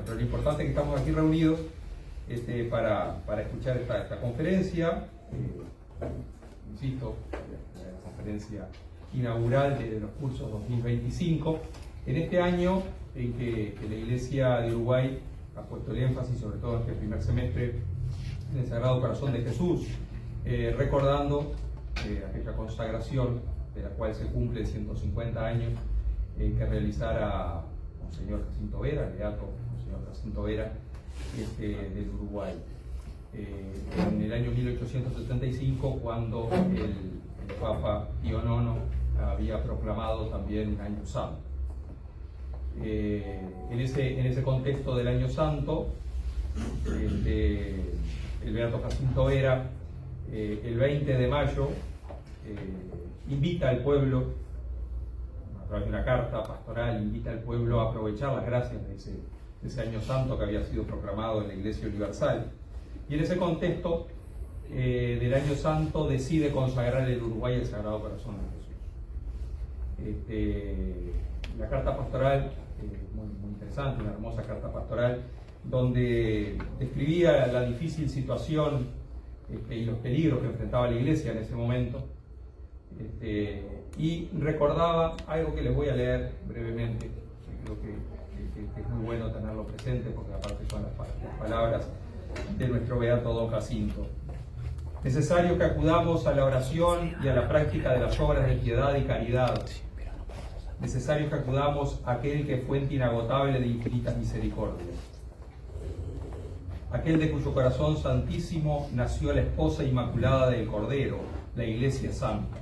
pero lo importante es que estamos aquí reunidos para escuchar esta conferencia, insisto, la conferencia inaugural de los cursos 2025, en este año en que la Iglesia de Uruguay ha puesto el énfasis, sobre todo en este primer semestre, en el Sagrado Corazón de Jesús, recordando aquella consagración de la cual se cumple 150 años que realizara Monseñor Jacinto Vera, el beato Monseñor Jacinto Vera del Uruguay, en el año 1875, cuando el Papa Pío IX había proclamado también un año santo. En ese contexto del año santo, el beato Jacinto Vera, el 20 de mayo, invita al pueblo, a través de una carta pastoral, invita al pueblo a aprovechar las gracias de ese año santo que había sido proclamado en la Iglesia Universal. Y en ese contexto del año santo decide consagrar el Uruguay al Sagrado Corazón de Jesús. La carta pastoral, muy interesante, una hermosa carta pastoral, donde describía la difícil situación y los peligros que enfrentaba la Iglesia en ese momento, y recordaba algo que les voy a leer brevemente, que creo que es muy bueno tenerlo presente, porque aparte son las palabras de nuestro beato don Jacinto. Necesario que acudamos a la oración y a la práctica de las obras de piedad y caridad. Necesario que acudamos a aquel que es fuente inagotable de infinitas misericordias. Aquel de cuyo corazón santísimo nació la esposa inmaculada del Cordero, la Iglesia Santa,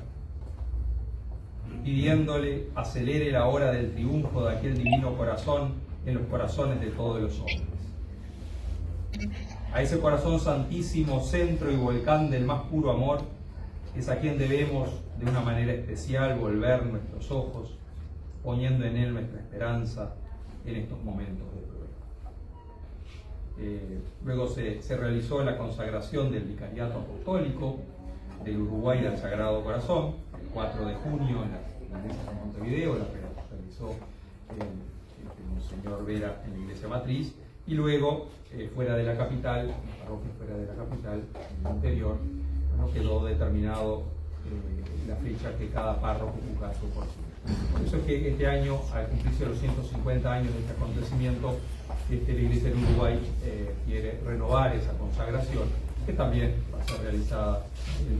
pidiéndole acelere la hora del triunfo de aquel divino corazón en los corazones de todos los hombres. A ese corazón santísimo, centro y volcán del más puro amor, es a quien debemos de una manera especial volver nuestros ojos, poniendo en él nuestra esperanza en estos momentos de prueba. Luego se realizó la consagración del Vicariato Apostólico del Uruguay al Sagrado Corazón, el 4 de junio en la iglesia de Montevideo, la realizó el Monseñor Vera en la iglesia matriz, y luego fuera de la capital, en la parroquia fuera de la capital, en el interior, quedó determinado la fecha que cada párroco juzgase por sí. Por eso es que este año, al cumplirse los 150 años de este acontecimiento, la Iglesia de Uruguay quiere renovar esa consagración, que también va a ser realizada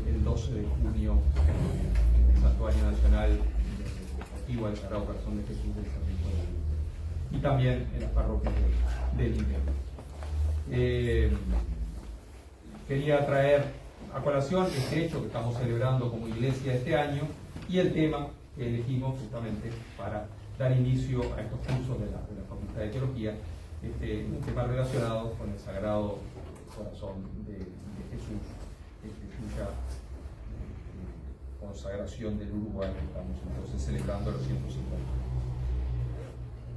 el 12 de junio en el Santuario Nacional relativo al Sagrado Corazón de Jesús del Servicio de la Iglesia, y también en las parroquias del interior. Quería traer a colación este hecho que estamos celebrando como Iglesia este año y el tema que elegimos justamente para dar inicio a estos cursos de la Facultad de Teología, un tema relacionado con el Sagrado Corazón de Jesús, cuya consagración del Uruguay que estamos entonces celebrando los 150.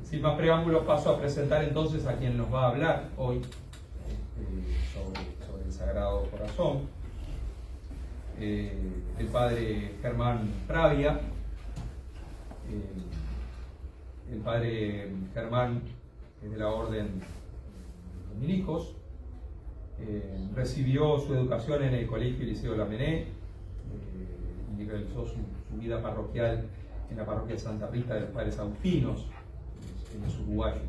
Sin más preámbulos, paso a presentar entonces a quien nos va a hablar hoy sobre el Sagrado Corazón, el padre Germán Pravia. El padre Germán es de la Orden Dominicos, recibió su educación en el Colegio y Liceo Lamennais y realizó su vida parroquial en la parroquia Santa Rita de los Padres Agustinos, en el uruguayo.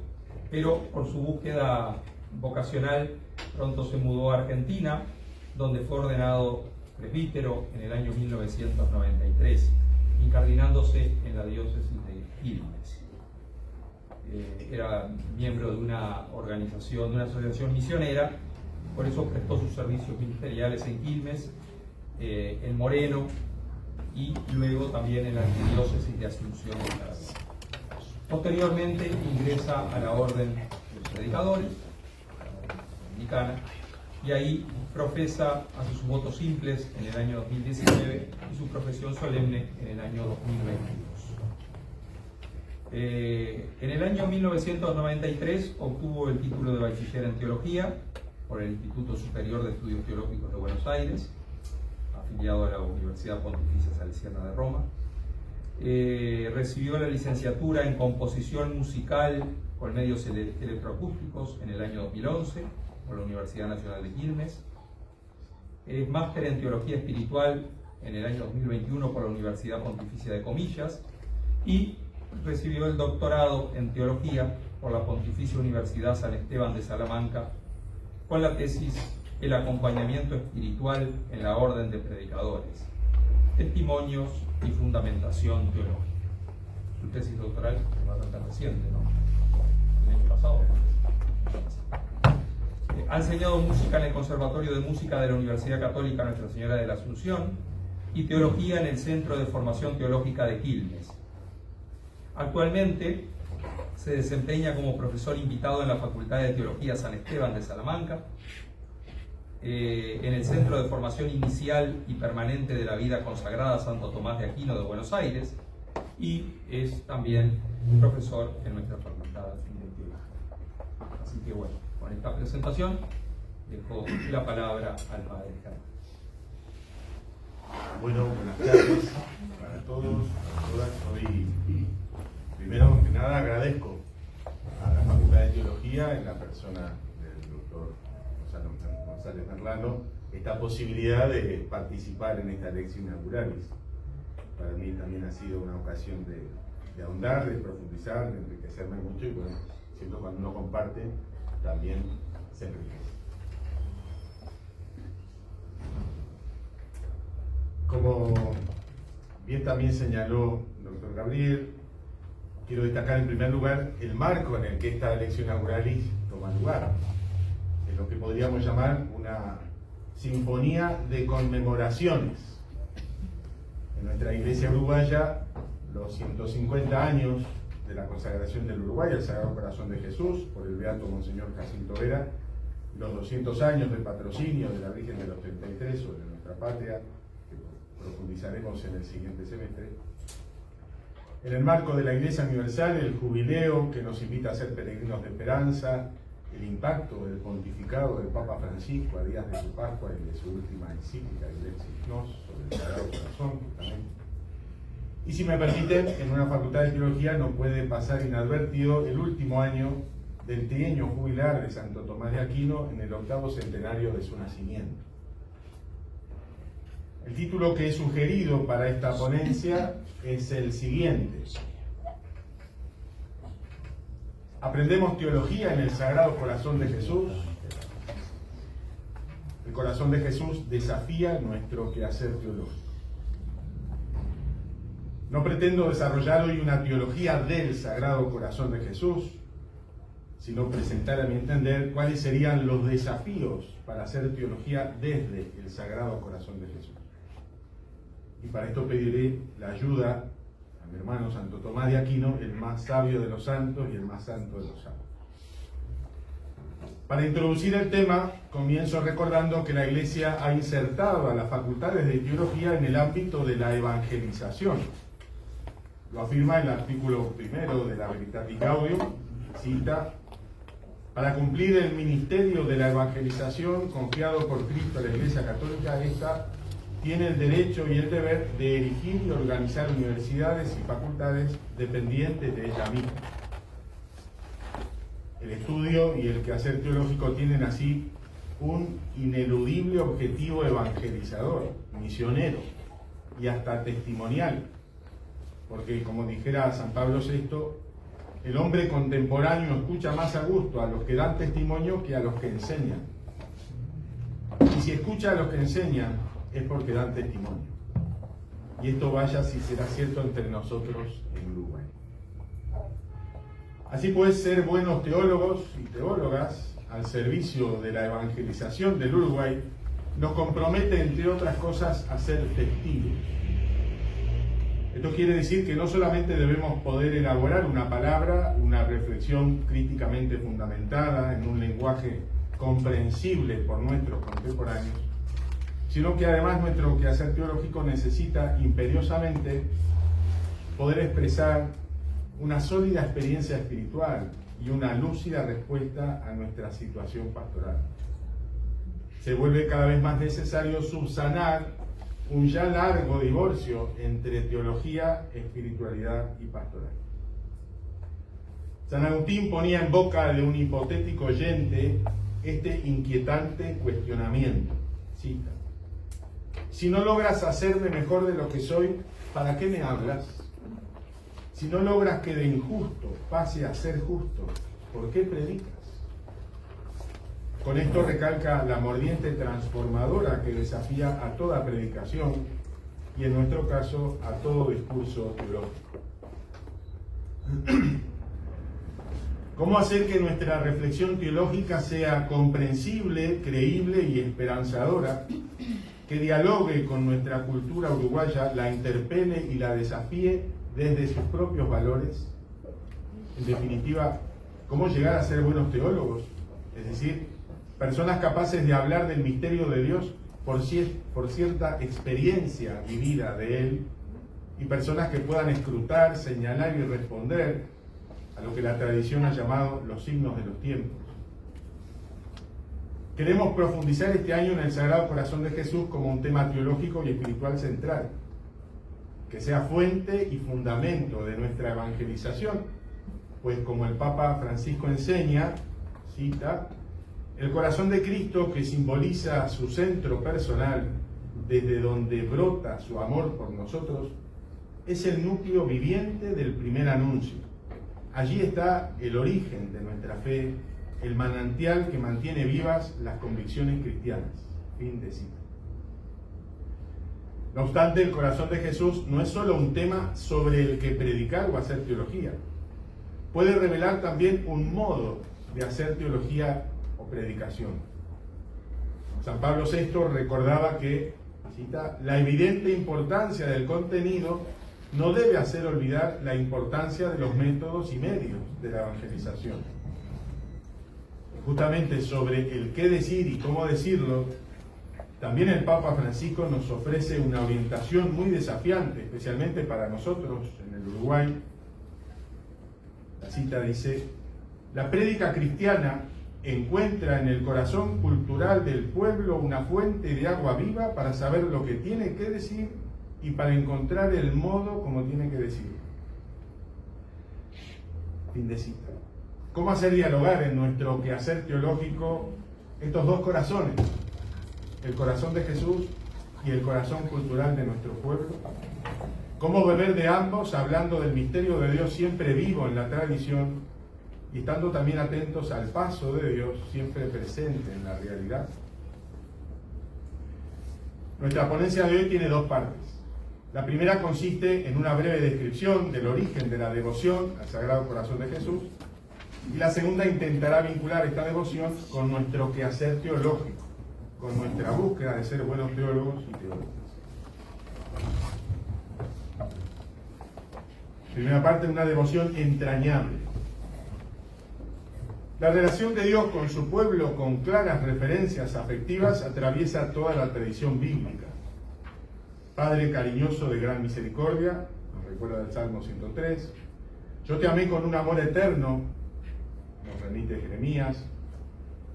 Pero por su búsqueda vocacional pronto se mudó a Argentina, donde fue ordenado presbítero en el año 1993, incardinándose en la diócesis de Quilmes. Era miembro de una organización, de una asociación misionera, por eso prestó sus servicios ministeriales en Quilmes, en Moreno y luego también en la diócesis de Asunción de Paraguay. Posteriormente ingresa a la Orden de los Predicadores, a la Orden Dominicana, y ahí profesa, hace sus votos simples en el año 2019 y su profesión solemne en el año 2022. En el año 1993 obtuvo el título de bachiller en teología por el Instituto Superior de Estudios Teológicos de Buenos Aires, afiliado a la Universidad Pontificia Salesiana de Roma. Recibió la licenciatura en composición musical con medios electroacústicos en el año 2011 por la Universidad Nacional de Quilmes. Es máster en teología espiritual en el año 2021 por la Universidad Pontificia de Comillas y recibió el doctorado en teología por la Pontificia Universidad San Esteban de Salamanca con la tesis El acompañamiento espiritual en la orden de predicadores, testimonios y fundamentación teológica. Su tesis doctoral es bastante reciente, ¿no? El año pasado. Ha enseñado música en el Conservatorio de Música de la Universidad Católica Nuestra Señora de la Asunción y teología en el Centro de Formación Teológica de Quilmes. Actualmente se desempeña como profesor invitado en la Facultad de Teología San Esteban de Salamanca, en el Centro de Formación Inicial y Permanente de la Vida Consagrada Santo Tomás de Aquino de Buenos Aires y es también profesor en nuestra Facultad de Teología. Así que bueno, con esta presentación dejo la palabra al Padre Germán. Bueno, buenas tardes para todos, a todas. Hoy, primero que nada, agradezco a la Facultad de Teología, en la persona del doctor González Merlano, esta posibilidad de participar en esta lección inauguralis. Para mí también ha sido una ocasión de ahondar, de profundizar, de enriquecerme mucho y bueno, siento cuando uno comparte también se enriquece. Como bien también señaló el doctor Gabriel, quiero destacar en primer lugar el marco en el que esta lección inauguralis toma lugar. Es lo que podríamos llamar una sinfonía de conmemoraciones. En nuestra iglesia uruguaya, los 150 años de la consagración del Uruguay al Sagrado Corazón de Jesús por el beato Monseñor Jacinto Vera, los 200 años de patrocinio de la Virgen de los 33 sobre nuestra patria, que profundizaremos en el siguiente semestre. En el marco de la Iglesia Universal, el jubileo que nos invita a ser peregrinos de esperanza, el impacto del pontificado del Papa Francisco a días de su Pascua y de su última encíclica, Ilexis Nos, sobre el Sagrado Corazón, justamente. Y si me permiten, en una facultad de teología no puede pasar inadvertido el último año del trienio jubilar de Santo Tomás de Aquino en el 8º centenario de su nacimiento. El título que he sugerido para esta ponencia es el siguiente: ¿Aprendemos teología en el Sagrado Corazón de Jesús? El corazón de Jesús desafía nuestro quehacer teológico. No pretendo desarrollar hoy una teología del Sagrado Corazón de Jesús, sino presentar, a mi entender, cuáles serían los desafíos para hacer teología desde el Sagrado Corazón de Jesús. Y para esto pediré la ayuda a mi hermano Santo Tomás de Aquino, el más sabio de los santos y el más santo de los santos. Para introducir el tema, comienzo recordando que la Iglesia ha insertado a las facultades de teología en el ámbito de la evangelización. Lo afirma el artículo 1 de la Veritatis Gaudium, cita: para cumplir el ministerio de la evangelización confiado por Cristo a la Iglesia Católica, esta tiene el derecho y el deber de erigir y organizar universidades y facultades dependientes de ella misma. El estudio y el quehacer teológico tienen así un ineludible objetivo evangelizador, misionero y hasta testimonial, porque, como dijera San Pablo VI, el hombre contemporáneo escucha más a gusto a los que dan testimonio que a los que enseñan. Y si escucha a los que enseñan, es porque dan testimonio. Y esto vaya si será cierto entre nosotros en Uruguay. Así pues, ser buenos teólogos y teólogas al servicio de la evangelización del Uruguay nos compromete, entre otras cosas, a ser testigos. Esto quiere decir que no solamente debemos poder elaborar una palabra, una reflexión críticamente fundamentada en un lenguaje comprensible por nuestros contemporáneos, sino que además nuestro quehacer teológico necesita imperiosamente poder expresar una sólida experiencia espiritual y una lúcida respuesta a nuestra situación pastoral. Se vuelve cada vez más necesario subsanar un ya largo divorcio entre teología, espiritualidad y pastoral. San Agustín ponía en boca de un hipotético oyente este inquietante cuestionamiento. Cita: si no logras hacerme mejor de lo que soy, ¿para qué me hablas? Si no logras que de injusto pase a ser justo, ¿por qué predicas? Con esto recalca la mordiente transformadora que desafía a toda predicación y en nuestro caso a todo discurso teológico. ¿Cómo hacer que nuestra reflexión teológica sea comprensible, creíble y esperanzadora, que dialogue con nuestra cultura uruguaya, la interpele y la desafíe desde sus propios valores? En definitiva, ¿cómo llegar a ser buenos teólogos? Es decir, personas capaces de hablar del misterio de Dios por cierta experiencia vivida de Él, y personas que puedan escrutar, señalar y responder a lo que la tradición ha llamado los signos de los tiempos. Queremos profundizar este año en el Sagrado Corazón de Jesús como un tema teológico y espiritual central, que sea fuente y fundamento de nuestra evangelización, pues como el Papa Francisco enseña, cita, el corazón de Cristo, que simboliza su centro personal, desde donde brota su amor por nosotros, es el núcleo viviente del primer anuncio. Allí está el origen de nuestra fe, el manantial que mantiene vivas las convicciones cristianas. Fin de cita. No obstante, el corazón de Jesús no es solo un tema sobre el que predicar o hacer teología. Puede revelar también un modo de hacer teología o predicación. San Pablo VI recordaba que, cita, la evidente importancia del contenido no debe hacer olvidar la importancia de los métodos y medios de la evangelización. Justamente sobre el qué decir y cómo decirlo, también el Papa Francisco nos ofrece una orientación muy desafiante, especialmente para nosotros en el Uruguay. La cita dice: la prédica cristiana encuentra en el corazón cultural del pueblo una fuente de agua viva para saber lo que tiene que decir y para encontrar el modo como tiene que decirlo. Fin de cita. ¿Cómo hacer dialogar en nuestro quehacer teológico estos dos corazones? El corazón de Jesús y el corazón cultural de nuestro pueblo. ¿Cómo beber de ambos, hablando del misterio de Dios siempre vivo en la tradición y estando también atentos al paso de Dios siempre presente en la realidad? Nuestra ponencia de hoy tiene dos partes. La primera consiste en una breve descripción del origen de la devoción al Sagrado Corazón de Jesús, y la segunda intentará vincular esta devoción con nuestro quehacer teológico, con nuestra búsqueda de ser buenos teólogos y teólogas. Primera parte, una devoción entrañable. La relación de Dios con su pueblo, con claras referencias afectivas, atraviesa toda la tradición bíblica. Padre cariñoso de gran misericordia, nos recuerda el Salmo 103. Yo te amé con un amor eterno, nos remite Jeremías.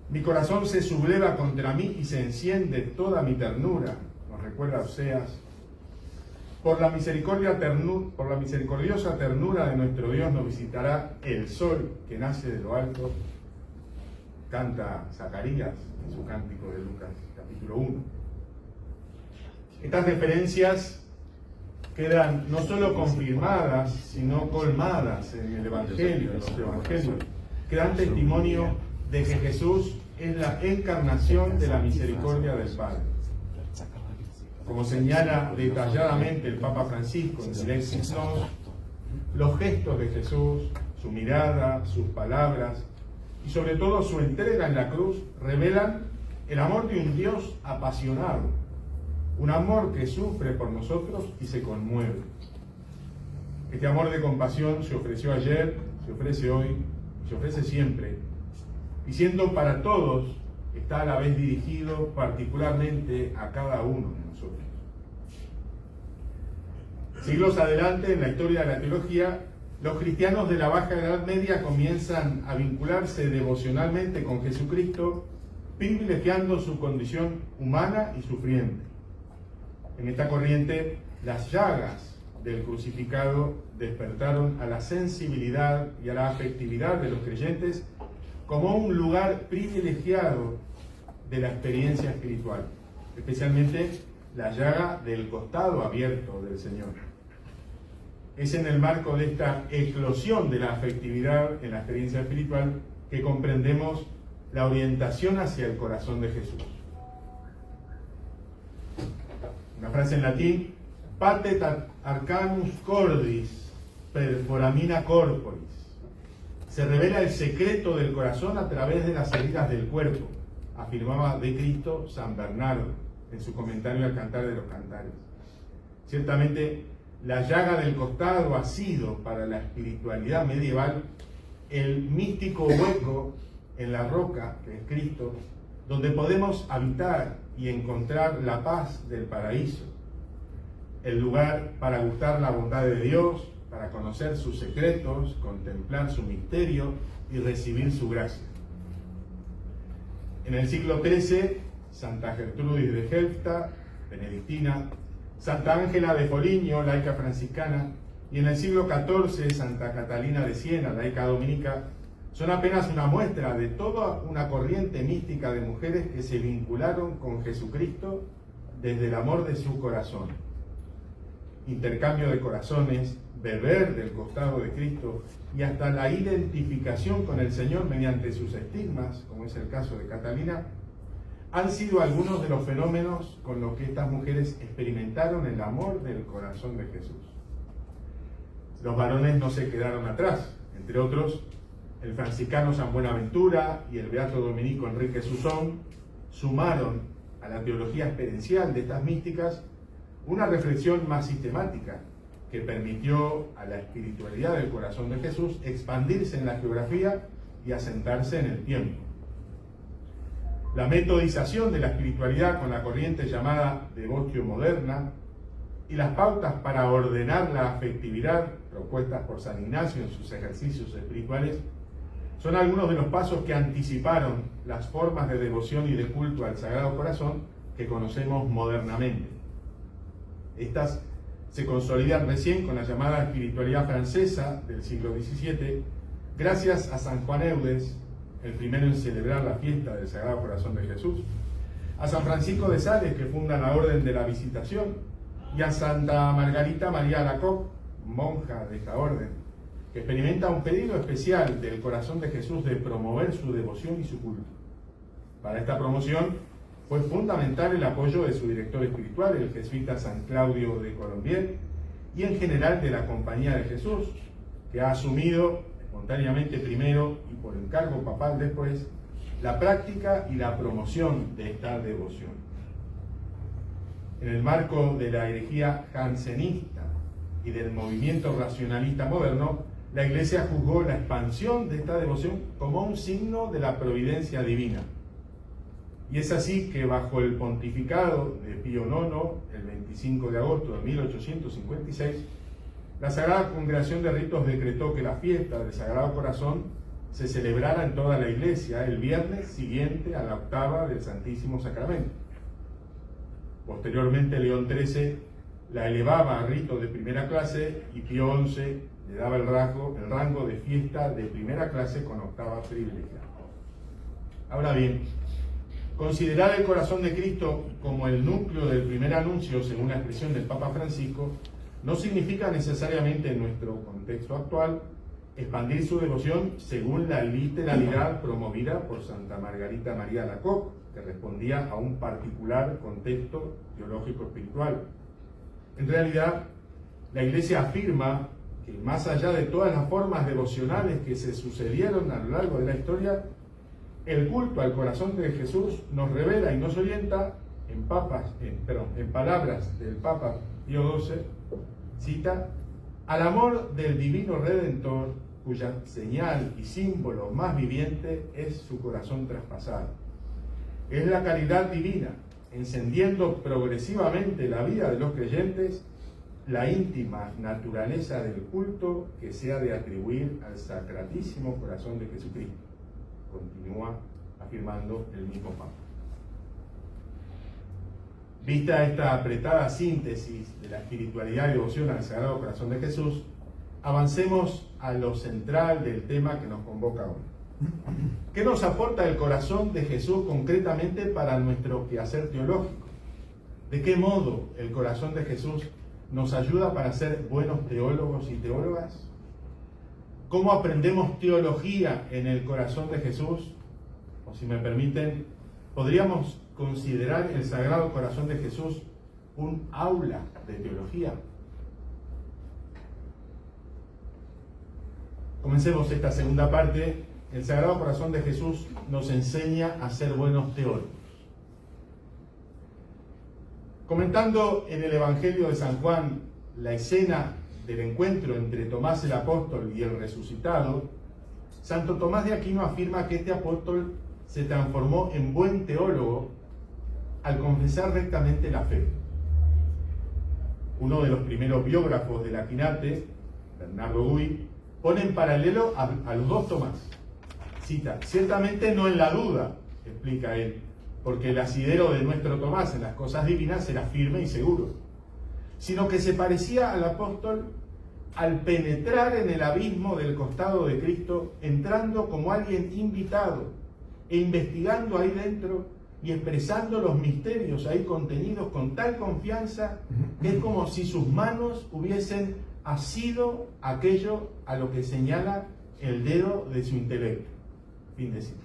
Mi corazón se subleva contra mí y se enciende toda mi ternura, nos recuerda Oseas. Por la misericordiosa ternura de nuestro Dios nos visitará el sol que nace de lo alto, canta Zacarías en su cántico de Lucas, capítulo 1. Estas referencias quedan no solo confirmadas, sino colmadas en el Evangelio, en los Evangelios, que dan testimonio de que Jesús es la encarnación de la misericordia del Padre. Como señala detalladamente el Papa Francisco en Lexis Nos, los gestos de Jesús, su mirada, sus palabras y sobre todo su entrega en la cruz revelan el amor de un Dios apasionado, un amor que sufre por nosotros y se conmueve. Este amor de compasión se ofreció ayer, se ofrece hoy, se ofrece siempre, y siendo para todos, está a la vez dirigido particularmente a cada uno de nosotros. Siglos adelante, en la historia de la teología, los cristianos de la Baja Edad Media comienzan a vincularse devocionalmente con Jesucristo, privilegiando su condición humana y sufriente. En esta corriente, las llagas del crucificado despertaron a la sensibilidad y a la afectividad de los creyentes como un lugar privilegiado de la experiencia espiritual, especialmente la llaga del costado abierto del Señor. Es en el marco de esta eclosión de la afectividad en la experiencia espiritual que comprendemos la orientación hacia el corazón de Jesús. Una frase en latín: patet arcanus cordis per foramina corporis. Se revela el secreto del corazón a través de las heridas del cuerpo, afirmaba de Cristo San Bernardo en su comentario al Cantar de los Cantares. Ciertamente, la llaga del costado ha sido para la espiritualidad medieval el místico hueco en la roca, que es Cristo, donde podemos habitar y encontrar la paz del paraíso, el lugar para gustar la bondad de Dios, para conocer sus secretos, contemplar su misterio y recibir su gracia. En el siglo XIII, Santa Gertrudis de Helfta, benedictina, Santa Ángela de Foligno, laica franciscana, y en el siglo XIV, Santa Catalina de Siena, laica dominica, son apenas una muestra de toda una corriente mística de mujeres que se vincularon con Jesucristo desde el amor de su corazón. Intercambio de corazones, beber del costado de Cristo y hasta la identificación con el Señor mediante sus estigmas, como es el caso de Catalina, han sido algunos de los fenómenos con los que estas mujeres experimentaron el amor del corazón de Jesús. Los varones no se quedaron atrás, entre otros, el franciscano San Buenaventura y el beato dominico Enrique Susón sumaron a la teología experiencial de estas místicas una reflexión más sistemática que permitió a la espiritualidad del corazón de Jesús expandirse en la geografía y asentarse en el tiempo. La metodización de la espiritualidad con la corriente llamada devotio moderna y las pautas para ordenar la afectividad propuestas por San Ignacio en sus ejercicios espirituales son algunos de los pasos que anticiparon las formas de devoción y de culto al Sagrado Corazón que conocemos modernamente. Estas se consolidan recién con la llamada espiritualidad francesa del siglo XVII, gracias a San Juan Eudes, el primero en celebrar la fiesta del Sagrado Corazón de Jesús, a San Francisco de Sales, que funda la Orden de la Visitación, y a Santa Margarita María Alacoque, monja de esta orden, que experimenta un pedido especial del corazón de Jesús de promover su devoción y su culto. Para esta promoción fue fundamental el apoyo de su director espiritual, el jesuita San Claudio de Colombier, y en general de la Compañía de Jesús, que ha asumido espontáneamente primero y por encargo papal después la práctica y la promoción de esta devoción. En el marco de la herejía jansenista y del movimiento racionalista moderno, la Iglesia juzgó la expansión de esta devoción como un signo de la providencia divina. Y es así que bajo el pontificado de Pío IX, el 25 de agosto de 1856, la Sagrada Congregación de Ritos decretó que la fiesta del Sagrado Corazón se celebrara en toda la Iglesia el viernes siguiente a la octava del Santísimo Sacramento. Posteriormente, León XIII la elevaba a rito de primera clase y Pío XI le daba el rango de fiesta de primera clase con octava privilegiada. Ahora bien, considerar el corazón de Cristo como el núcleo del primer anuncio, según la expresión del Papa Francisco, no significa necesariamente en nuestro contexto actual expandir su devoción según la literalidad promovida por Santa Margarita María Alacoque, que respondía a un particular contexto teológico espiritual. En realidad, la Iglesia afirma que más allá de todas las formas devocionales que se sucedieron a lo largo de la historia, el culto al corazón de Jesús nos revela y nos orienta, en palabras del Papa Pío XII, cita, al amor del divino Redentor, cuya señal y símbolo más viviente es su corazón traspasado. Es la caridad divina, encendiendo progresivamente la vida de los creyentes, la íntima naturaleza del culto que se ha de atribuir al Sacratísimo Corazón de Jesucristo, continúa afirmando el mismo Papa. Vista esta apretada síntesis de la espiritualidad y devoción al Sagrado Corazón de Jesús, avancemos a lo central del tema que nos convoca hoy. ¿Qué nos aporta el corazón de Jesús concretamente para nuestro quehacer teológico? ¿De qué modo el corazón de Jesús nos ayuda para ser buenos teólogos y teólogas? ¿Cómo aprendemos teología en el corazón de Jesús? O si me permiten, podríamos considerar el Sagrado Corazón de Jesús un aula de teología. Comencemos esta segunda parte. El Sagrado Corazón de Jesús nos enseña a ser buenos teólogos. Comentando en el Evangelio de San Juan la escena del encuentro entre Tomás el apóstol y el resucitado, Santo Tomás de Aquino afirma que este apóstol se transformó en buen teólogo al confesar rectamente la fe. Uno de los primeros biógrafos del Aquinate, Bernardo Gui, pone en paralelo a los dos Tomás. Cita: ciertamente no en la duda, explica él, porque el asidero de nuestro Tomás en las cosas divinas era firme y seguro, sino que se parecía al apóstol al penetrar en el abismo del costado de Cristo, entrando como alguien invitado e investigando ahí dentro y expresando los misterios ahí contenidos con tal confianza que es como si sus manos hubiesen asido aquello a lo que señala el dedo de su intelecto. Fin de cita.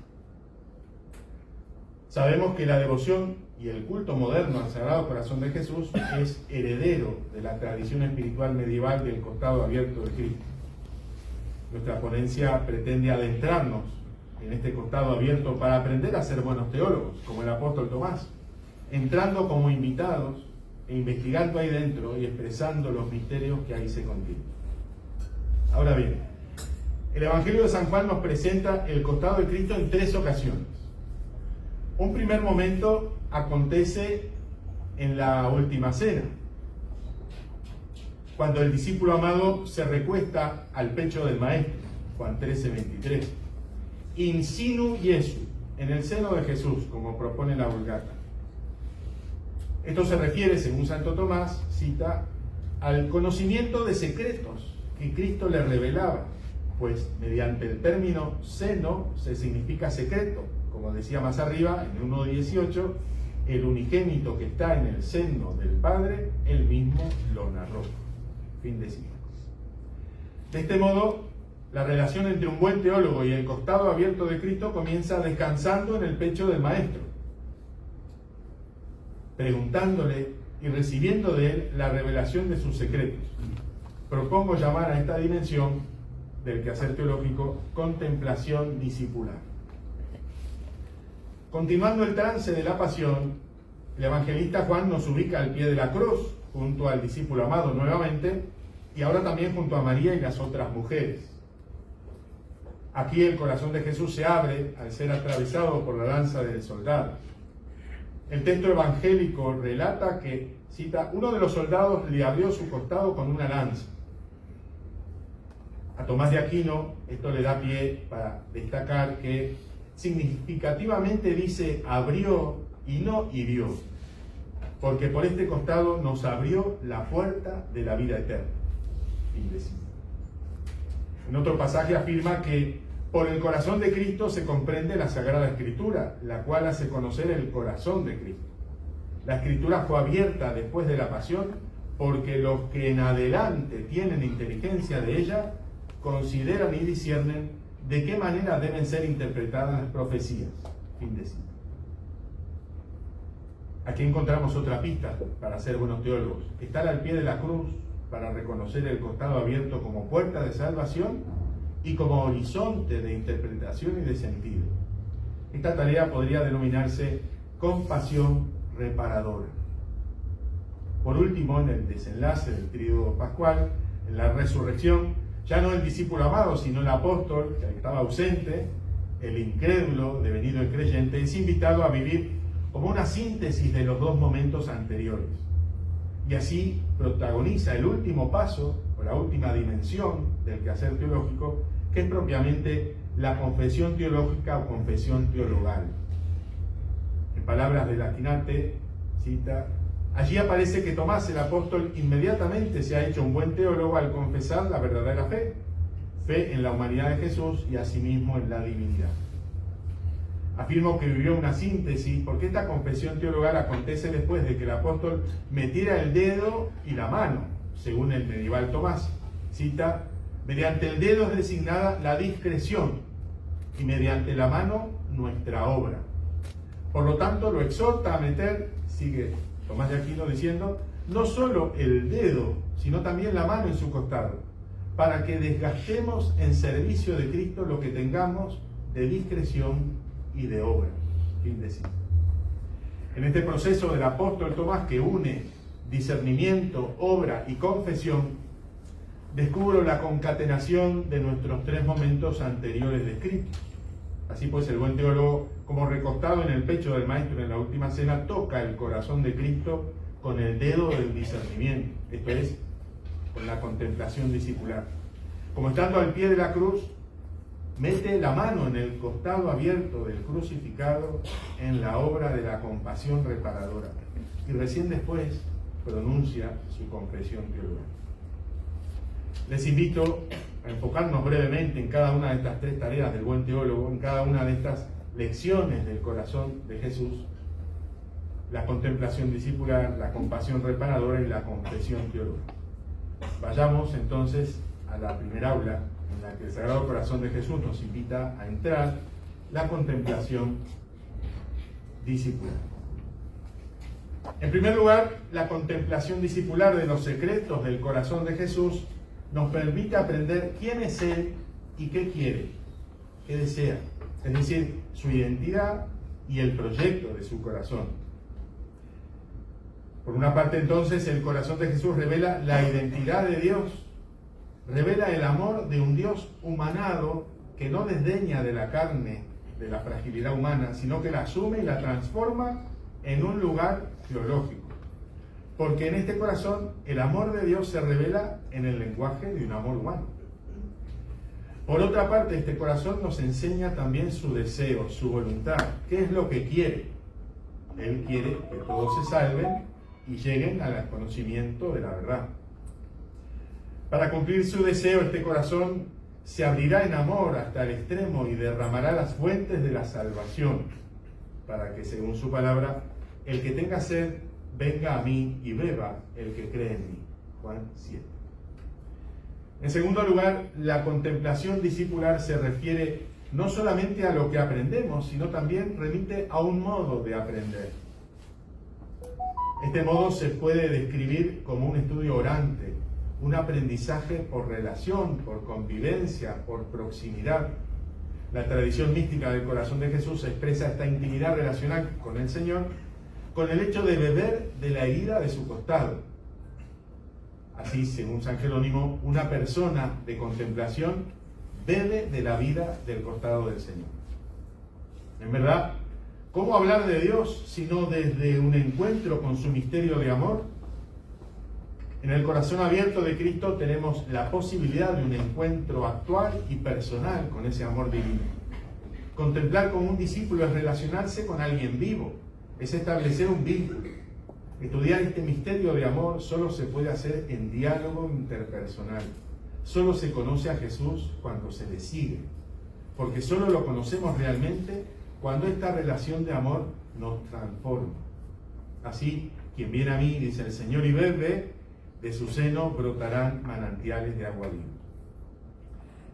Sabemos que la devoción y el culto moderno al Sagrado Corazón de Jesús es heredero de la tradición espiritual medieval del costado abierto de Cristo. Nuestra ponencia pretende adentrarnos en este costado abierto para aprender a ser buenos teólogos, como el apóstol Tomás, entrando como invitados e investigando ahí dentro y expresando los misterios que ahí se contienen. Ahora bien, el Evangelio de San Juan nos presenta el costado de Cristo en tres ocasiones. Un primer momento acontece en la última cena, cuando el discípulo amado se recuesta al pecho del Maestro, Juan 13:23. In sinu Jesu, en el seno de Jesús, como propone la Vulgata. Esto se refiere, según Santo Tomás, cita, al conocimiento de secretos que Cristo le revelaba, pues mediante el término seno se significa secreto. Como decía más arriba, en 1:18, el unigénito que está en el seno del Padre, él mismo lo narró. Fin de cita. De este modo, la relación entre un buen teólogo y el costado abierto de Cristo comienza descansando en el pecho del Maestro, preguntándole y recibiendo de él la revelación de sus secretos. Propongo llamar a esta dimensión del quehacer teológico contemplación discipular. Continuando el trance de la pasión, el evangelista Juan nos ubica al pie de la cruz, junto al discípulo amado nuevamente, y ahora también junto a María y las otras mujeres. Aquí el corazón de Jesús se abre al ser atravesado por la lanza del soldado. El texto evangélico relata que, cita, uno de los soldados le abrió su costado con una lanza. A Tomás de Aquino esto le da pie para destacar que significativamente dice abrió y no hirió, porque por este costado nos abrió la puerta de la vida eterna. En otro pasaje afirma que por el corazón de Cristo se comprende la Sagrada Escritura, la cual hace conocer el corazón de Cristo. La Escritura fue abierta después de la pasión porque los que en adelante tienen inteligencia de ella consideran y disciernen de qué manera deben ser interpretadas las profecías. Fin de cita. Aquí encontramos otra pista para ser buenos teólogos. Estar al pie de la cruz para reconocer el costado abierto como puerta de salvación y como horizonte de interpretación y de sentido. Esta tarea podría denominarse compasión reparadora. Por último, en el desenlace del tríodo pascual, en la resurrección, ya no el discípulo amado, sino el apóstol, que estaba ausente, el incrédulo devenido en creyente, es invitado a vivir como una síntesis de los dos momentos anteriores. Y así protagoniza el último paso, o la última dimensión del quehacer teológico, que es propiamente la confesión teológica o confesión teologal. En palabras del Aquinate, cita, Allí aparece que Tomás, el apóstol, inmediatamente se ha hecho un buen teólogo al confesar la verdadera fe, fe en la humanidad de Jesús y asimismo en la divinidad. Afirmo que vivió una síntesis porque esta confesión teologal acontece después de que el apóstol metiera el dedo y la mano, según el medieval Tomás. Cita: mediante el dedo es designada la discreción y mediante la mano nuestra obra. Por lo tanto, lo exhorta a meter, sigue Tomás de Aquino diciendo, no solo el dedo, sino también la mano en su costado, para que desgastemos en servicio de Cristo lo que tengamos de discreción y de obra. Fin de cita. En este proceso del apóstol Tomás, que une discernimiento, obra y confesión, descubro la concatenación de nuestros tres momentos anteriores descritos. Así pues, el buen teólogo, como recostado en el pecho del Maestro en la última cena, toca el corazón de Cristo con el dedo del discernimiento, esto es, con la contemplación discipular. Como estando al pie de la cruz, mete la mano en el costado abierto del crucificado en la obra de la compasión reparadora y recién después pronuncia su confesión teologal. Les invito a enfocarnos brevemente en cada una de estas tres tareas del buen teólogo, en cada una de estas lecciones del corazón de Jesús: la contemplación discipular, la compasión reparadora y la confesión teologal. Vayamos entonces a la primera aula en la que el Sagrado Corazón de Jesús nos invita a entrar, la contemplación discipular. En primer lugar, la contemplación discipular de los secretos del corazón de Jesús nos permite aprender quién es Él y qué quiere, qué desea, es decir, su identidad y el proyecto de su corazón. Por una parte, entonces, el corazón de Jesús revela la identidad de Dios, revela el amor de un Dios humanado que no desdeña de la carne, de la fragilidad humana, sino que la asume y la transforma en un lugar teológico. Porque en este corazón el amor de Dios se revela en el lenguaje de un amor humano. Por otra parte, este corazón nos enseña también su deseo, su voluntad. ¿Qué es lo que quiere? Él quiere que todos se salven y lleguen al conocimiento de la verdad. Para cumplir su deseo, este corazón se abrirá en amor hasta el extremo y derramará las fuentes de la salvación, para que, según su palabra, el que tenga sed, venga a mí y beba el que cree en mí. Juan 7. En segundo lugar, la contemplación discipular se refiere no solamente a lo que aprendemos, sino también remite a un modo de aprender. Este modo se puede describir como un estudio orante, un aprendizaje por relación, por convivencia, por proximidad. La tradición mística del corazón de Jesús expresa esta intimidad relacional con el Señor con el hecho de beber de la herida de su costado. Así, según San Jerónimo, una persona de contemplación bebe de la vida del costado del Señor. En verdad, ¿cómo hablar de Dios sino desde un encuentro con su misterio de amor? En el corazón abierto de Cristo tenemos la posibilidad de un encuentro actual y personal con ese amor divino. Contemplar como un discípulo es relacionarse con alguien vivo, es establecer un vínculo. Estudiar este misterio de amor solo se puede hacer en diálogo interpersonal. Solo se conoce a Jesús cuando se le sigue, porque solo lo conocemos realmente cuando esta relación de amor nos transforma. Así, quien viene a mí, dice el Señor, y bebe, de su seno brotarán manantiales de agua viva.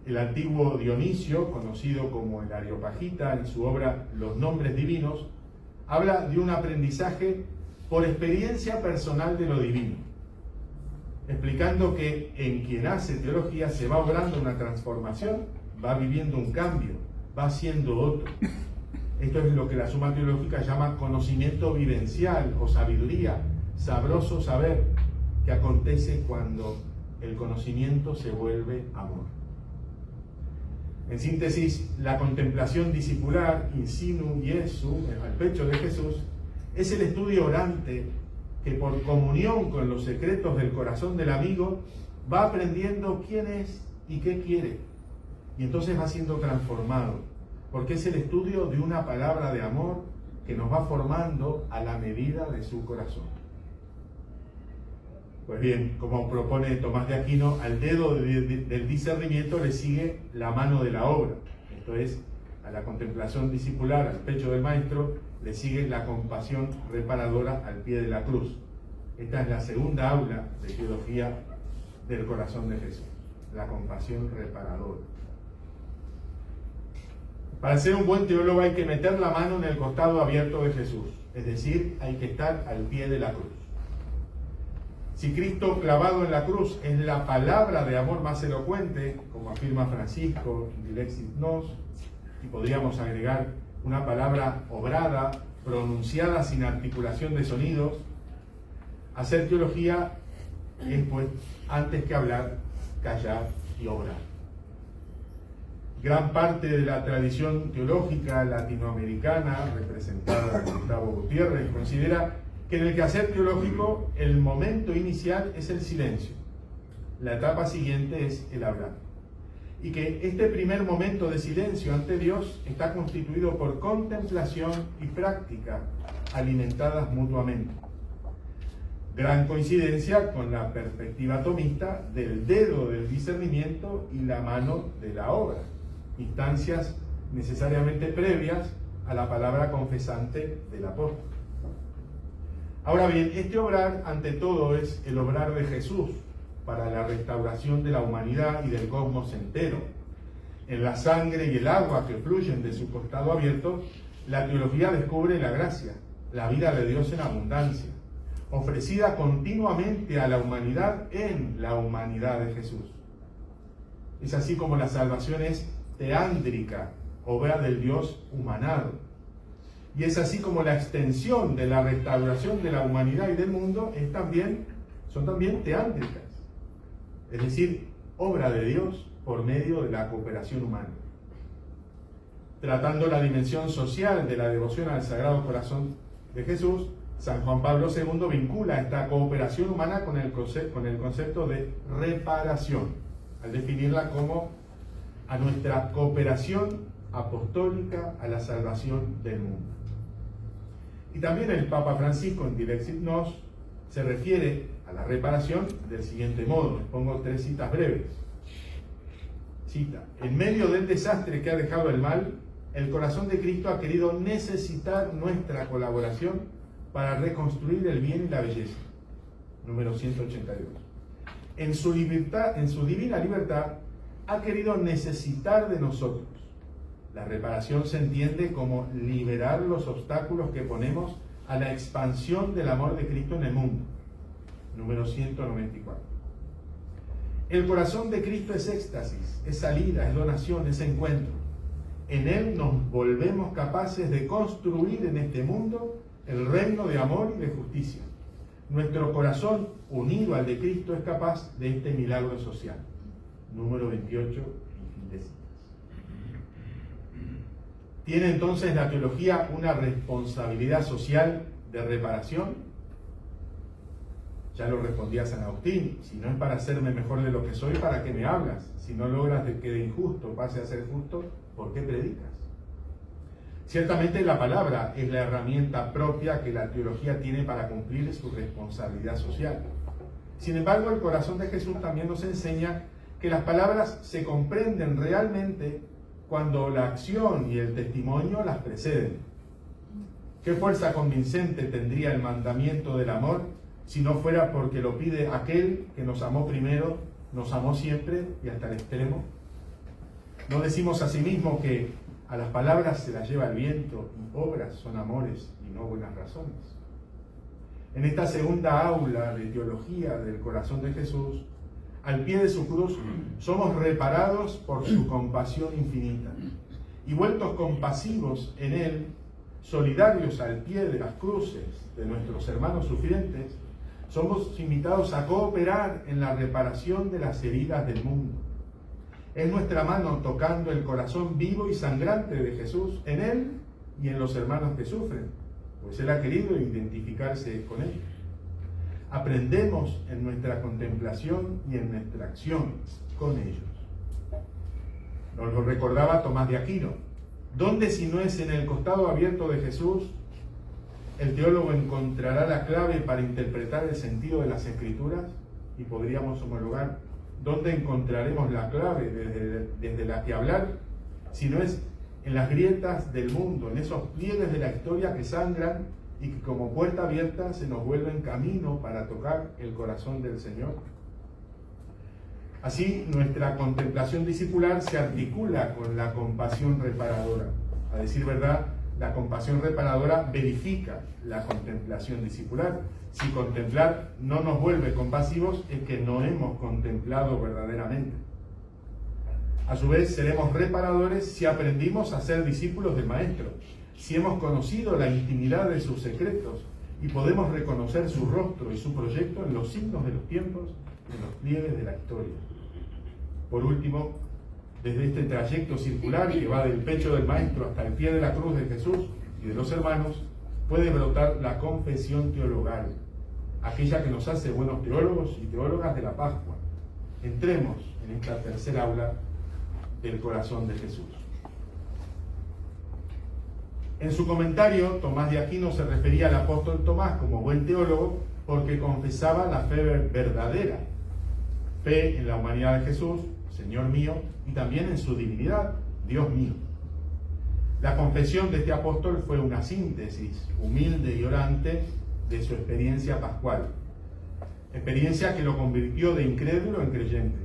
El antiguo Dionisio, conocido como el Areopagita, en su obra Los Nombres Divinos, habla de un aprendizaje por experiencia personal de lo divino, explicando que en quien hace teología se va obrando una transformación, va viviendo un cambio, va siendo otro. Esto es lo que la Suma Teológica llama conocimiento vivencial o sabiduría, sabroso saber, que acontece cuando el conocimiento se vuelve amor. En síntesis, la contemplación discipular, in sinu Jesu, al pecho de Jesús, es el estudio orante que por comunión con los secretos del corazón del amigo va aprendiendo quién es y qué quiere. Y entonces va siendo transformado, porque es el estudio de una palabra de amor que nos va formando a la medida de su corazón. Pues bien, como propone Tomás de Aquino, al dedo del discernimiento le sigue la mano de la obra. Esto es, a la contemplación discipular, al pecho del maestro, le sigue la compasión reparadora al pie de la cruz. Esta es la segunda aula de teología del corazón de Jesús, la compasión reparadora. Para ser un buen teólogo hay que meter la mano en el costado abierto de Jesús, es decir, hay que estar al pie de la cruz. Si Cristo clavado en la cruz es la palabra de amor más elocuente, como afirma Francisco, Dilexit Nos, y podríamos agregar una palabra obrada, pronunciada sin articulación de sonidos, hacer teología es, pues, antes que hablar, callar y obrar. Gran parte de la tradición teológica latinoamericana, representada por Gustavo Gutiérrez, considera que en el quehacer teológico el momento inicial es el silencio, la etapa siguiente es el hablar, y que este primer momento de silencio ante Dios está constituido por contemplación y práctica alimentadas mutuamente. Gran coincidencia con la perspectiva tomista del dedo del discernimiento y la mano de la obra, instancias necesariamente previas a la palabra confesante del apóstol. Ahora bien, este obrar ante todo es el obrar de Jesús para la restauración de la humanidad y del cosmos entero. En la sangre y el agua que fluyen de su costado abierto, la teología descubre la gracia, la vida de Dios en abundancia, ofrecida continuamente a la humanidad en la humanidad de Jesús. Es así como la salvación es teándrica, obra del Dios humanado. Y es así como la extensión de la restauración de la humanidad y del mundo son también teándricas, es decir, obra de Dios por medio de la cooperación humana. Tratando la dimensión social de la devoción al Sagrado Corazón de Jesús, San Juan Pablo II vincula esta cooperación humana con el concepto de reparación, al definirla como a nuestra cooperación apostólica a la salvación del mundo. Y también el Papa Francisco en Dilexit Nos se refiere a la reparación del siguiente modo. Les pongo 3 citas breves. Cita: en medio del desastre que ha dejado el mal, el corazón de Cristo ha querido necesitar nuestra colaboración para reconstruir el bien y la belleza. Número 182. En su divina libertad ha querido necesitar de nosotros. La reparación se entiende como liberar los obstáculos que ponemos a la expansión del amor de Cristo en el mundo. Número 194. El corazón de Cristo es éxtasis, es salida, es donación, es encuentro. En Él nos volvemos capaces de construir en este mundo el reino de amor y de justicia. Nuestro corazón, unido al de Cristo, es capaz de este milagro social. Número 28 y fin de citas. ¿Tiene entonces la teología una responsabilidad social de reparación? Ya lo respondía San Agustín: si no es para hacerme mejor de lo que soy, ¿para qué me hablas? Si no logras que de injusto pase a ser justo, ¿por qué predicas? Ciertamente la palabra es la herramienta propia que la teología tiene para cumplir su responsabilidad social. Sin embargo, el corazón de Jesús también nos enseña que las palabras se comprenden realmente cuando la acción y el testimonio las preceden. ¿Qué fuerza convincente tendría el mandamiento del amor si no fuera porque lo pide aquel que nos amó primero, nos amó siempre y hasta el extremo? ¿No decimos asimismo que a las palabras se las lleva el viento y obras son amores y no buenas razones? En esta segunda aula de teología del corazón de Jesús, al pie de su cruz, somos reparados por su compasión infinita y vueltos compasivos en Él, solidarios al pie de las cruces de nuestros hermanos sufrientes, somos invitados a cooperar en la reparación de las heridas del mundo. Es nuestra mano tocando el corazón vivo y sangrante de Jesús en Él y en los hermanos que sufren, pues Él ha querido identificarse con ellos. Aprendemos en nuestra contemplación y en nuestra acción con ellos. Nos lo recordaba Tomás de Aquino. ¿Dónde si no es en el costado abierto de Jesús el teólogo encontrará la clave para interpretar el sentido de las Escrituras, y podríamos homologar dónde encontraremos la clave desde la que hablar, si no es en las grietas del mundo, en esos pliegues de la historia que sangran y que como puerta abierta se nos vuelven camino para tocar el corazón del Señor. Así, nuestra contemplación discipular se articula con la compasión reparadora. A decir verdad, la compasión reparadora verifica la contemplación discipular. Si contemplar no nos vuelve compasivos, es que no hemos contemplado verdaderamente. A su vez, seremos reparadores si aprendimos a ser discípulos del Maestro, si hemos conocido la intimidad de sus secretos y podemos reconocer su rostro y su proyecto en los signos de los tiempos, en los pliegues de la historia. Por último, desde este trayecto circular que va del pecho del Maestro hasta el pie de la cruz de Jesús y de los hermanos, puede brotar la confesión teologal, aquella que nos hace buenos teólogos y teólogas de la Pascua. Entremos en esta tercera aula del corazón de Jesús. En su comentario, Tomás de Aquino se refería al apóstol Tomás como buen teólogo porque confesaba la fe verdadera, fe en la humanidad de Jesús, Señor mío, y también en su divinidad, Dios mío. La confesión de este apóstol fue una síntesis humilde y orante de su experiencia pascual, experiencia que lo convirtió de incrédulo en creyente.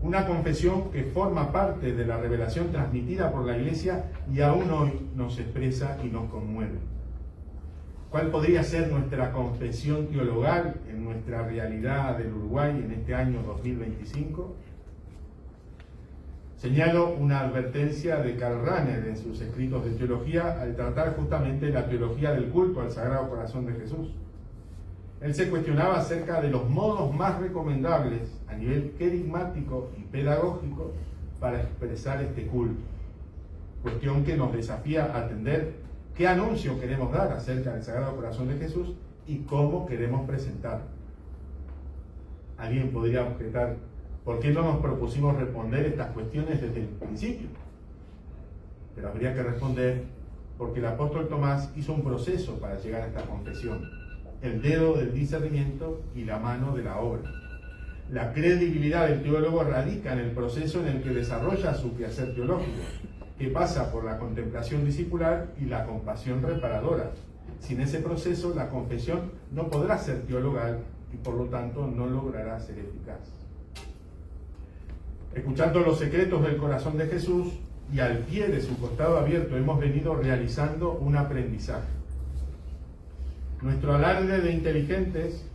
Una confesión que forma parte de la revelación transmitida por la Iglesia y aún hoy nos expresa y nos conmueve. ¿Cuál podría ser nuestra confesión teologal en nuestra realidad del Uruguay en este año 2025? Señalo una advertencia de Karl Rahner en sus escritos de teología al tratar justamente la teología del culto al Sagrado Corazón de Jesús. Él se cuestionaba acerca de los modos más recomendables a nivel querigmático y pedagógico para expresar este culto. Cuestión que nos desafía a atender qué anuncio queremos dar acerca del Sagrado Corazón de Jesús y cómo queremos presentarlo. Alguien podría objetar, ¿por qué no nos propusimos responder estas cuestiones desde el principio? Pero habría que responder porque el apóstol Tomás hizo un proceso para llegar a esta confesión. El dedo del discernimiento y la mano de la obra. La credibilidad del teólogo radica en el proceso en el que desarrolla su quehacer teológico, que pasa por la contemplación discipular y la compasión reparadora. Sin ese proceso, la confesión no podrá ser teologal y por lo tanto no logrará ser eficaz. Escuchando los secretos del corazón de Jesús y al pie de su costado abierto hemos venido realizando un aprendizaje. Nuestro alarde de inteligentes,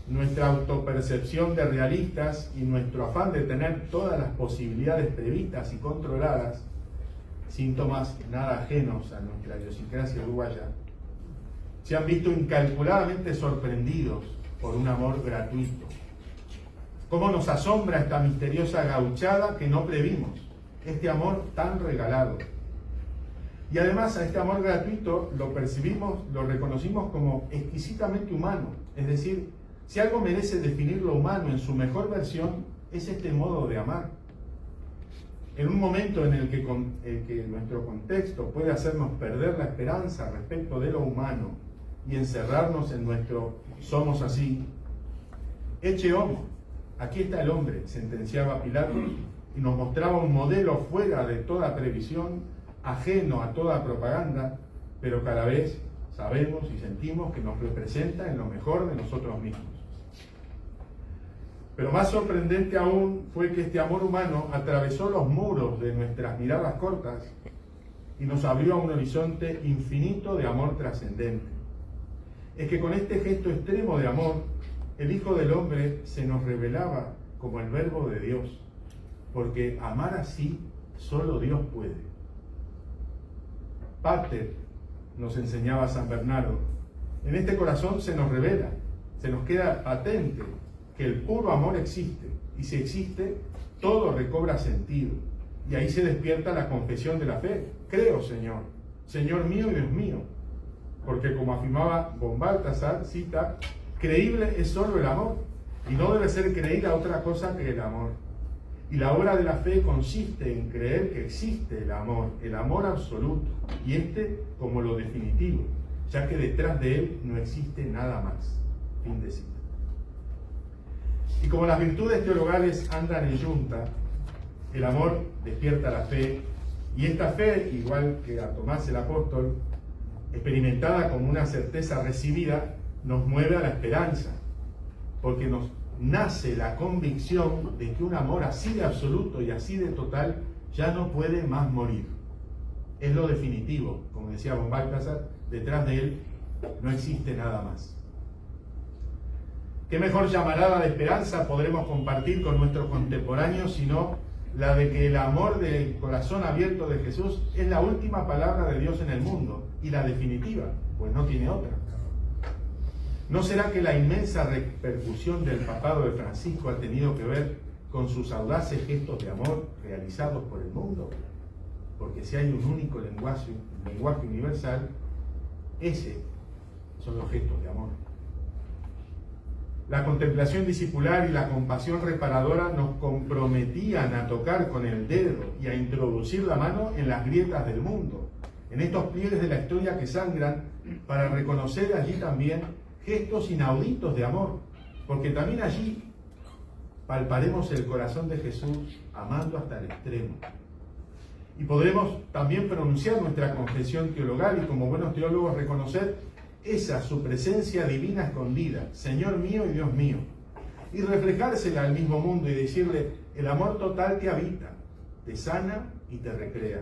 nuestra autopercepción de realistas y nuestro afán de tener todas las posibilidades previstas y controladas, síntomas nada ajenos a nuestra idiosincrasia uruguaya, se han visto incalculablemente sorprendidos por un amor gratuito. ¿Cómo nos asombra esta misteriosa gauchada que no previmos? Este amor tan regalado. Y además a este amor gratuito lo percibimos, lo reconocimos como exquisitamente humano. Es decir, si algo merece definir lo humano en su mejor versión, es este modo de amar. En un momento en el que nuestro contexto puede hacernos perder la esperanza respecto de lo humano y encerrarnos en nuestro somos así, ecce homo, aquí está el hombre, sentenciaba Pilato, y nos mostraba un modelo fuera de toda previsión, ajeno a toda propaganda, pero cada vez sabemos y sentimos que nos representa en lo mejor de nosotros mismos. Pero más sorprendente aún fue que este amor humano atravesó los muros de nuestras miradas cortas y nos abrió a un horizonte infinito de amor trascendente. Es que con este gesto extremo de amor, el Hijo del Hombre se nos revelaba como el Verbo de Dios, porque amar así solo Dios puede. Pater, nos enseñaba San Bernardo, en este corazón se nos revela, se nos queda patente que el puro amor existe, y si existe, todo recobra sentido, y ahí se despierta la confesión de la fe. Creo, Señor, Señor mío y Dios mío, porque como afirmaba von Balthasar, cita, creíble es solo el amor, y no debe ser creída otra cosa que el amor. Y la obra de la fe consiste en creer que existe el amor absoluto, y este como lo definitivo, ya que detrás de él no existe nada más. Fin de cita. Y como las virtudes teologales andan en yunta, el amor despierta la fe, y esta fe, igual que a Tomás el apóstol, experimentada como una certeza recibida, nos mueve a la esperanza, porque nos nace la convicción de que un amor así de absoluto y así de total ya no puede más morir. Es lo definitivo, como decía von Balthasar, detrás de él no existe nada más. ¿Qué mejor llamarada de esperanza podremos compartir con nuestros contemporáneos sino la de que el amor del corazón abierto de Jesús es la última palabra de Dios en el mundo y la definitiva, pues no tiene otra? ¿No será que la inmensa repercusión del papado de Francisco ha tenido que ver con sus audaces gestos de amor realizados por el mundo? Porque si hay un único lenguaje universal, ese son los gestos de amor. La contemplación discipular y la compasión reparadora nos comprometían a tocar con el dedo y a introducir la mano en las grietas del mundo, en estos pliegues de la historia que sangran, para reconocer allí también gestos inauditos de amor, porque también allí palparemos el corazón de Jesús amando hasta el extremo. Y podremos también pronunciar nuestra confesión teologal y como buenos teólogos reconocer esa su presencia divina escondida, Señor mío y Dios mío, y reflejársela al mismo mundo y decirle: el amor total te habita, te sana y te recrea.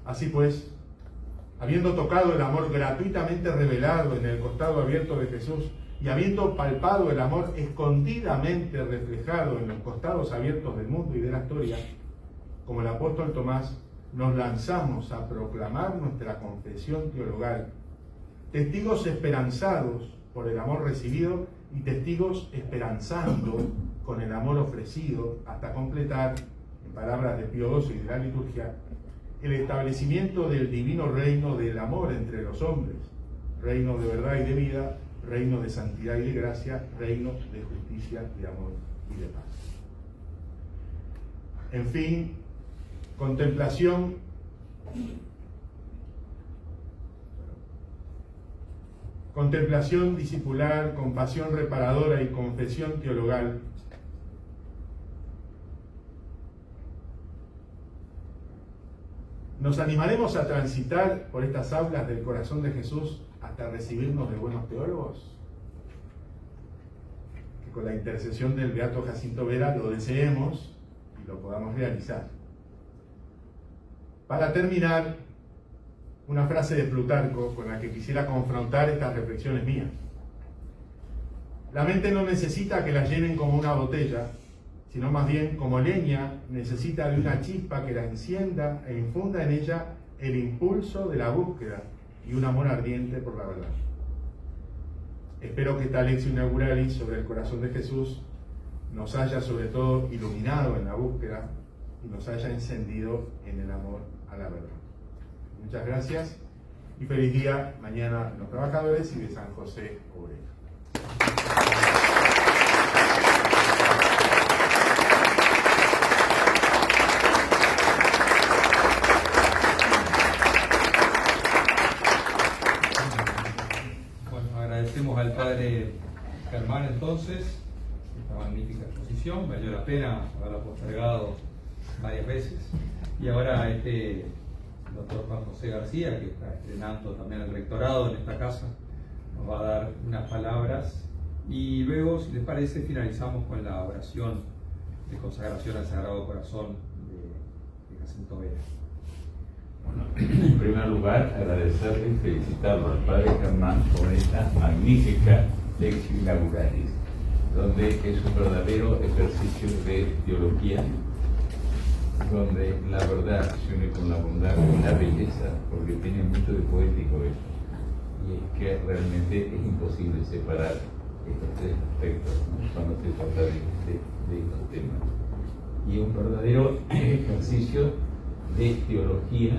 Así pues, habiendo tocado el amor gratuitamente revelado en el costado abierto de Jesús y habiendo palpado el amor escondidamente reflejado en los costados abiertos del mundo y de la historia, como el apóstol Tomás, nos lanzamos a proclamar nuestra confesión teologal, testigos esperanzados por el amor recibido y testigos esperanzando con el amor ofrecido, hasta completar, en palabras de Pío XII y de la liturgia, el establecimiento del divino reino del amor entre los hombres, reino de verdad y de vida, reino de santidad y de gracia, reino de justicia, de amor y de paz. En fin, contemplación discipular, compasión reparadora y confesión teologal. ¿Nos animaremos a transitar por estas aulas del corazón de Jesús hasta recibirnos de buenos teólogos? Que con la intercesión del beato Jacinto Vera lo deseemos y lo podamos realizar. Para terminar, una frase de Plutarco con la que quisiera confrontar estas reflexiones mías. La mente no necesita que la llenen como una botella, sino más bien como leña necesita de una chispa que la encienda e infunda en ella el impulso de la búsqueda y un amor ardiente por la verdad. Espero que esta lección inauguralis sobre el corazón de Jesús nos haya sobre todo iluminado en la búsqueda y nos haya encendido en el amor a la verdad. Muchas gracias y feliz día mañana a los trabajadores y de San José Obrero. Bueno, agradecemos al Padre Germán entonces esta magnífica exposición. Valió la pena haberla postergado varias veces. Y ahora el doctor Juan José García, que está estrenando también el rectorado en esta casa, nos va a dar unas palabras y luego, si les parece, finalizamos con la oración de consagración al Sagrado Corazón de Jacinto Vera. Bueno, en primer lugar, agradecerle y felicitarlo al Padre Germán por esta magnífica lección inauguralis, donde es un verdadero ejercicio de teología, donde la verdad se une con la bondad, con la belleza, porque tiene mucho de poético eso. Y es que realmente es imposible separar estos tres aspectos, ¿no?, cuando se trata de estos temas. Y es un verdadero ejercicio de teología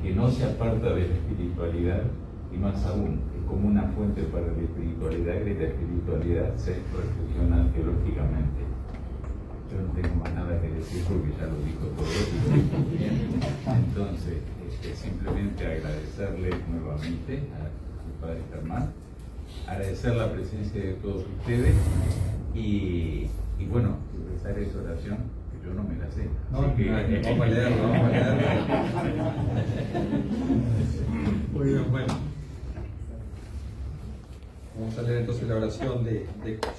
que no se aparta de la espiritualidad, y más aún, es como una fuente para la espiritualidad, y la espiritualidad se reflexiona teológicamente. Yo no tengo más nada que decir porque ya lo dijo todo. Entonces, simplemente agradecerle nuevamente al padre Germán, agradecer la presencia de todos ustedes y bueno, rezar esa oración que yo no me la sé. No, Así que, vamos a leerlo, vamos a leerlo. Muy bien, bueno. Vamos a leer entonces la oración de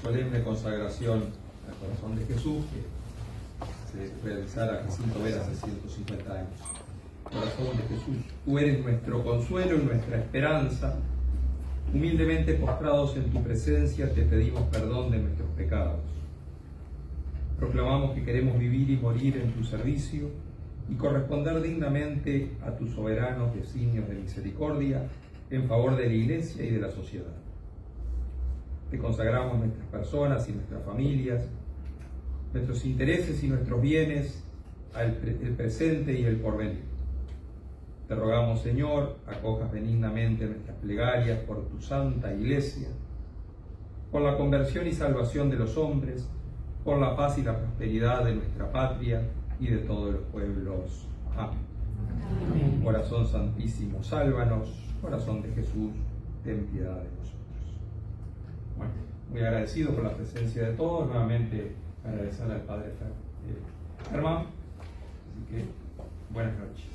solemne consagración al corazón de Jesús que se realizara Jacinto Vera hace 150 años. Corazón de Jesús, tú eres nuestro consuelo y nuestra esperanza. Humildemente postrados en tu presencia te pedimos perdón de nuestros pecados. Proclamamos que queremos vivir y morir en tu servicio y corresponder dignamente a tus soberanos designios de misericordia en favor de la Iglesia y de la sociedad. Te consagramos nuestras personas y nuestras familias, nuestros intereses y nuestros bienes, el presente y el porvenir. Te rogamos, Señor, acojas benignamente nuestras plegarias por tu santa Iglesia, por la conversión y salvación de los hombres, por la paz y la prosperidad de nuestra patria y de todos los pueblos. Amén. Amén. Corazón santísimo, sálvanos. Corazón de Jesús, ten piedad de nosotros. Bueno, muy agradecido por la presencia de todos. Nuevamente agradecer al padre Germán. Así que buenas noches.